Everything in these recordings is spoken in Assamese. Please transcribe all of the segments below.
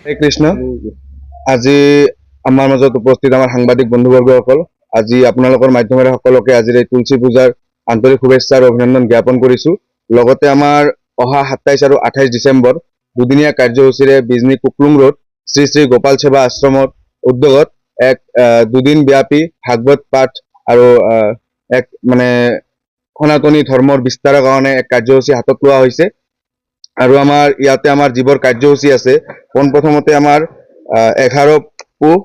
হৰে কৃষ্ণ। আজি আমাৰ মাজত উপস্থিত আমাৰ সাংবাদিক বন্ধুবৰ্গসকল, আজি আপোনালোকৰ মাধ্যমেৰে সকলোকে আজিৰ এই তুলসী পূজাৰ আন্তৰিক শুভেচ্ছা আৰু অভিনন্দন জ্ঞাপন কৰিছোঁ। লগতে আমাৰ অহা 27 আৰু 28 ডিচেম্বৰ দুদিনীয়া কাৰ্যসূচীৰে বিজনী কুকলুং ৰোড শ্ৰী শ্ৰী গোপাল সেৱা আশ্ৰমৰ উদ্যোগত এক দুদিন ব্যাপী ভাগৱত পাঠ আৰু এক সনাতনী ধৰ্মৰ বিস্তাৰৰ কাৰণে এক কাৰ্যসূচী হাতত লোৱা হৈছে। আৰু আমাৰ ইয়াতে আমাৰ যিবোৰ কাৰ্যসূচী আছে, পোনপ্ৰথমতে আমাৰ 11 পুহ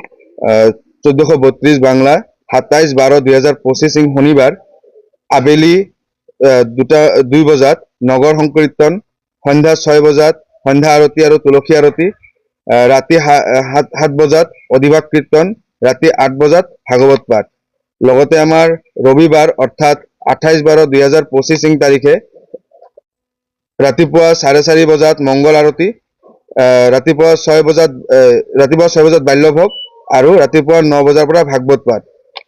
1432 বাংলা 27/12/2025 শনিবাৰ আবেলি 2 বজাত নগৰ সংকীৰ্তন, সন্ধ্যা 6 বজাত সন্ধ্যা আৰতি আৰু তুলসী আৰতি, ৰাতি 7 বজাত অধিবাস কীৰ্তন, ৰাতি 8 বজাত ভাগৱত পাঠ। লগতে আমাৰ ৰবিবাৰ অৰ্থাৎ 28/12/2025 তাৰিখে ৰাতিপুৱা 4:30 বজাত মংগল আৰতি, ৰাতিপুৱা 6 বজাত বাল্যভোগ আৰু ৰাতিপুৱা 9 বজাৰ পৰা ভাগৱত পাঠ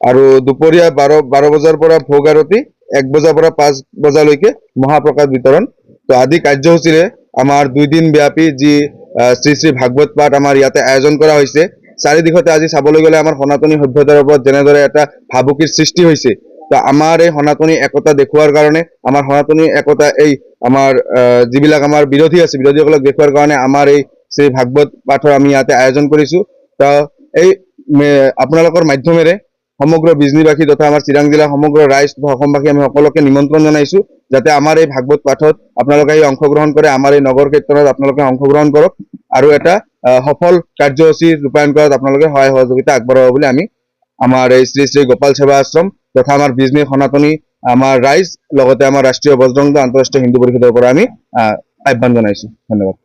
আৰু দুপৰীয়া 12 বজাৰ পৰা ভোগ আৰতি, 1 বজাৰ পৰা 5 বজালৈকে মহাপ্ৰসাদ বিতৰণ। তো আদি কাৰ্যসূচীৰে আমাৰ 2 দিন ব্যাপী যি শ্ৰী শ্ৰী ভাগৱত পাঠ আমাৰ ইয়াতে আয়োজন কৰা হৈছে। চাৰিদিশতে আজি চাবলৈ গ'লে আমাৰ সনাতনী সভ্যতাৰ ওপৰত যেনেদৰে এটা ভাবুকিৰ সৃষ্টি হৈছে, তো আমাৰ এই সনাতনী একতা দেখুৱাৰ কাৰণে, আমাৰ সনাতনী একতা এই আমাৰ যিবিলাক আমাৰ বিৰোধী আছে, বিৰোধীসকলক দেখুৱাৰ কাৰণে আমাৰ এই শ্ৰী ভাগৱত পাঠৰ আমি ইয়াতে আয়োজন কৰিছোঁ। তো এই আপোনালোকৰ মাধ্যমেৰে সমগ্ৰ বিজনীবাসী তথা আমাৰ চিৰাং জিলাৰ সমগ্ৰ ৰাইজ তথা অসমবাসী আমি সকলোকে নিমন্ত্ৰণ জনাইছোঁ যাতে আমাৰ এই ভাগৱত পাঠত আপোনালোকে অংশগ্ৰহণ কৰে, আমাৰ এই নগৰ কীৰ্তনত আপোনালোকে অংশগ্ৰহণ কৰক আৰু এটা সফল কাৰ্যসূচী ৰূপায়ণ কৰাত আপোনালোকে সহায় সহযোগিতা আগবঢ়াব বুলি আমি আমাৰ এই শ্ৰী শ্ৰী গোপাল সেৱা আশ্ৰম তথা আমাৰ বিজনী সনাতনী আমাৰ ৰাইজ, লগতে আমাৰ ৰাষ্ট্ৰীয় বজৰং দল, আন্তঃৰাষ্ট্ৰীয় হিন্দু পৰিষদৰ পৰা আমি আহ্বান জনাইছোঁ। ধন্যবাদ।